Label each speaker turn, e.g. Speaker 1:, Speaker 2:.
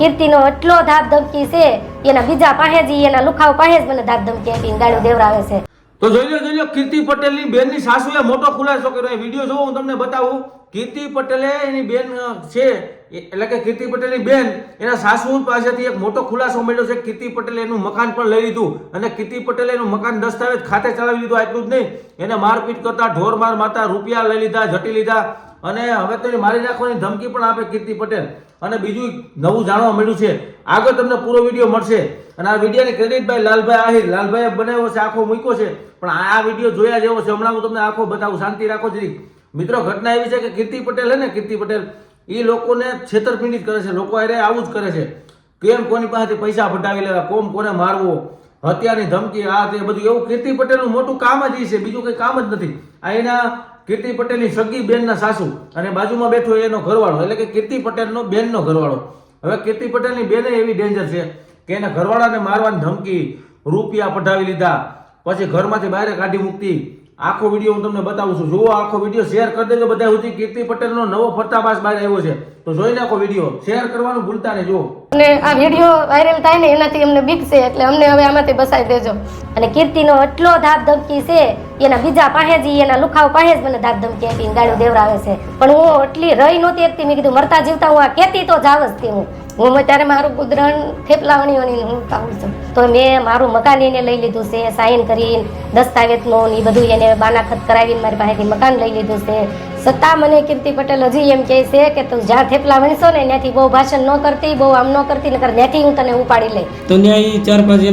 Speaker 1: કીર્તિનો એટલો ધાક ધમકી છે, એના બીજા પાસે જ એના લુખાવ પાસે જ મને ધાક ધમકી આપીને ગાળું દેવરાવે છે.
Speaker 2: તો જોઈ લો કીર્તિ પટેલની બેનની સાસુએ મોટો ખુલાસો કર્યો. એ વિડીયો જોવો, હું તમને બતાવું. કીર્તિ પટેલે એની બેન છે, એટલે કે કીર્તિ પટેલની બેન એના સાસુ પાસેથી એક મોટો ખુલાસો મળ્યો છે. કીર્તિ પટેલે એનું મકાન પણ લઈ લીધું અને કીર્તિ પટેલે એનું મકાન દસ્તાવેજ ખાતે ચલાવી લીધું. આટલું જ નહીં, એને મારપીટ કરતા, ઢોર માર મારતા, રૂપિયા લઈ લીધા, ઝટી લીધા અને હવે તો મારી નાખવાની ધમકી પણ આપે કીર્તિ પટેલ. અને બીજું નવું જાણવા મળ્યું છે. આગળ તમને પૂરો વિડીયો મળશે અને આ વિડીયોની ક્રેડિટ ભાઈ લાલભાઈ આહિર, લાલભાઈએ બનાવ્યો છે, આખો મૂક્યો છે. પણ આ વિડીયો જોયા જેવો છે. હમણાં હું તમને આખો બતાવું, શાંતિ રાખો જરી. મિત્રો, ઘટના એવી છે કે કીર્તિ પટેલ હે ને, કીર્તિ પટેલ એ લોકોને છેતરપિંડી કરે છે. લોકો અરે આવું જ કરે છે. કેમ કોની પાસેથી પૈસા પટાવી લેવા, કોને મારવો, હત્યાની ધમકી, આ તે બધું એવું કીર્તિ પટેલનું મોટું કામ જ છે. બીજું કંઈ કામ જ નથી. આ એના કીર્તિ પટેલની સગી બેનના સાસુ અને બાજુમાં બેઠો એનો ઘરવાળો, એટલે કે કીર્તિ પટેલનો બેનનો ઘરવાળો. હવે કીર્તિ પટેલની બેને એવી ડેન્જર છે કે એના ઘરવાળાને મારવાની ધમકી, રૂપિયા પઢાવી લીધા, પછી ઘરમાંથી બહાર કાઢી મૂકતી. આખો વિડીયો હું તમને બતાવું છું. જુઓ આખો વિડીયો, શેર કરી દેજો બધા સુધી. કીર્તિ પટેલનો નવો ફરતાબાજ બહાર આવ્યો છે, તો જોઈ નાખો વિડીયો, શેર કરવાનું ભૂલતા નહીં. જુઓ.
Speaker 1: અને આ વિડીયો વાયરલ થાય ને એનાથી અમને બીક છે, એટલે અમને હવે આમાંથી બસાવી દેજો. અને કીર્તિનો એટલો ધાક ધમકી છે, એના બીજા પાસે જ એના લુખાવ પાસે જ મને ધાક ધમકી આપીને ગાળું દેવરાવે છે. પણ હું એટલી રહી નહોતી એકતી. મેં કીધું મરતા જીવતા હું આ કહેતી તો જાવ જ હતી. હું ત્યારે મારું ગુદરણ થેપલાવણી હું કાઉં છું. તો મેં મારું મકાન એને લઈ લીધું છે, સાઇન કરીને દસ્તાવેજનું એ બધું એને બાનાખત કરાવીને મારી પાસેથી મકાન લઈ લીધું છે. છતાં મને કીર્તિ પટેલ હજી એમ કહે છે કે તું જ્યાં થેપલા વણશો ને ત્યાંથી બહુ ભાષણ ન કરતી, બહુ આમ ન કરતી, નકર ત્યાંથી હું તને ઉપાડી લઈ.
Speaker 3: તો ત્યાં 4-5